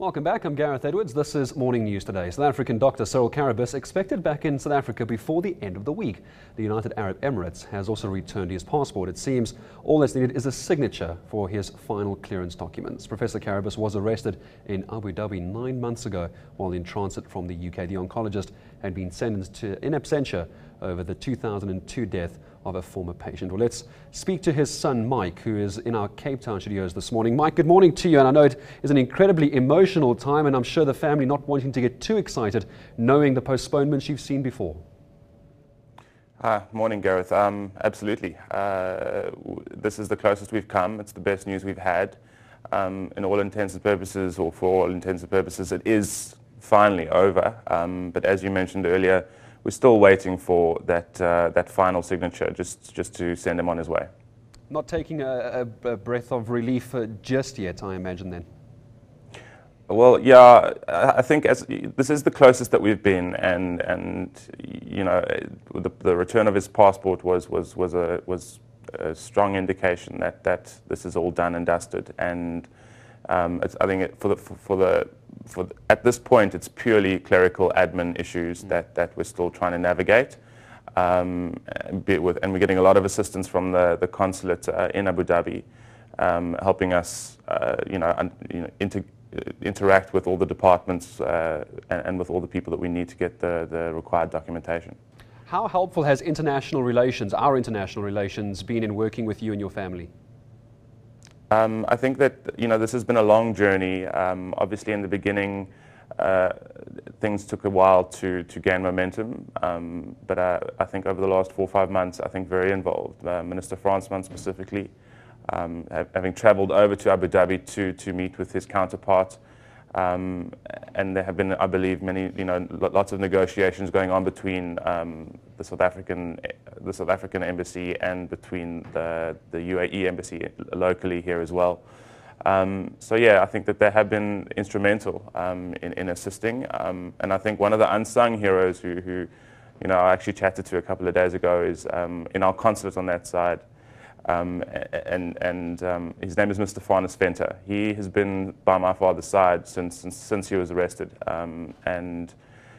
Welcome back, I'm Gareth Edwards. This is Morning News Today. South African doctor Cyril Karabus expected back in South Africa before the end of the week. The United Arab Emirates has also returned his passport. It seems all that's needed is a signature for his final clearance documents. Professor Karabus was arrested in Abu Dhabi 9 months ago while in transit from the UK. The oncologist had been sentenced to in absentia over the 2002 death of a former patient. Well, let's speak to his son Mike, who is in our Cape Town studios this morning. Mike, good morning to you, and I know it is an incredibly emotional time, and I'm sure the family not wanting to get too excited knowing the postponements you've seen before. Morning, Gareth. Absolutely. This is the closest we've come. It's the best news we've had. In all intents and purposes, or for all intents and purposes, it is finally over. But as you mentioned earlier, we're still waiting for that final signature just to send him on his way. Not taking a breath of relief just yet, I imagine then. Well, yeah, I think this is the closest that we've been, and you know, the return of his passport was a strong indication that this is all done and dusted. And I think at this point, it's purely clerical admin issues that we're still trying to navigate. And we're getting a lot of assistance from the consulate in Abu Dhabi, helping us, interact with all the departments and with all the people that we need to get the required documentation. How helpful has international relations, our international relations, been in working with you and your family? I think that this has been a long journey. Obviously, in the beginning, things took a while to gain momentum. But I think over the last 4 or 5 months, I think very involved. Minister Fransman specifically, having travelled over to Abu Dhabi to meet with his counterpart, and there have been, I believe, lots of negotiations going on between the South African embassy and between the UAE embassy locally here as well. So yeah, I think that they have been instrumental in assisting. And I think one of the unsung heroes who I actually chatted to a couple of days ago is in our consulate on that side. And his name is Mr. Farnes Venter. He has been by my father's side since he was arrested, and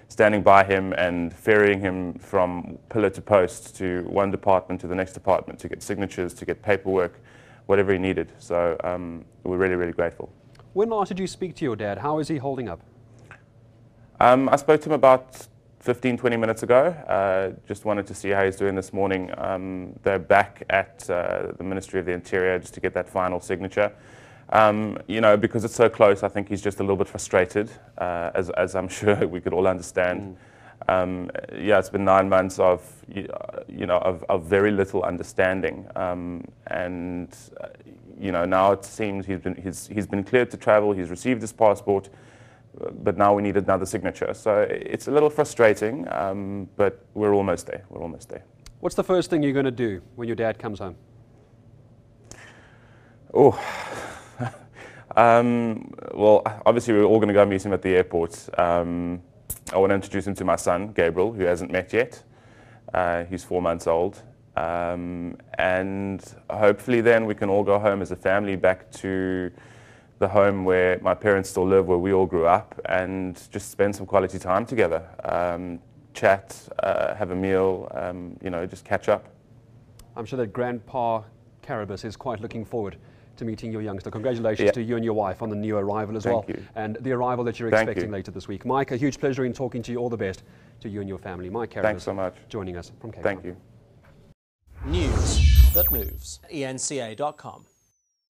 standing by him and ferrying him from pillar to post to one department to the next department to get signatures, to get paperwork, whatever he needed. So we're really, really grateful. When last did you speak to your dad? How is he holding up? I spoke to him about 15-20 minutes ago. Just wanted to see how he's doing this morning. They're back at the Ministry of the Interior just to get that final signature. Because it's so close, I think he's just a little bit frustrated, as I'm sure we could all understand. Yeah, it's been 9 months of very little understanding, and now it seems he's been cleared to travel. He's received his passport. But now we need another signature. So it's a little frustrating, but we're almost there. We're almost there. What's the first thing you're going to do when your dad comes home? Oh, well, obviously we're all going to go meet him at the airport. I want to introduce him to my son, Gabriel, who hasn't met yet. He's 4 months old. And hopefully then we can all go home as a family back to the home where my parents still live, where we all grew up, and just spend some quality time together, chat, have a meal, just catch up. I'm sure that Grandpa Karabus is quite looking forward to meeting your youngster. Congratulations to you and your wife on the new arrival as well. Thank you. And the arrival that you're expecting later this week. Mike, a huge pleasure in talking to you. All the best to you and your family. Mike Karabus, thanks so much. Joining us from Cape Town. Thank you. News that moves. eNCA.com.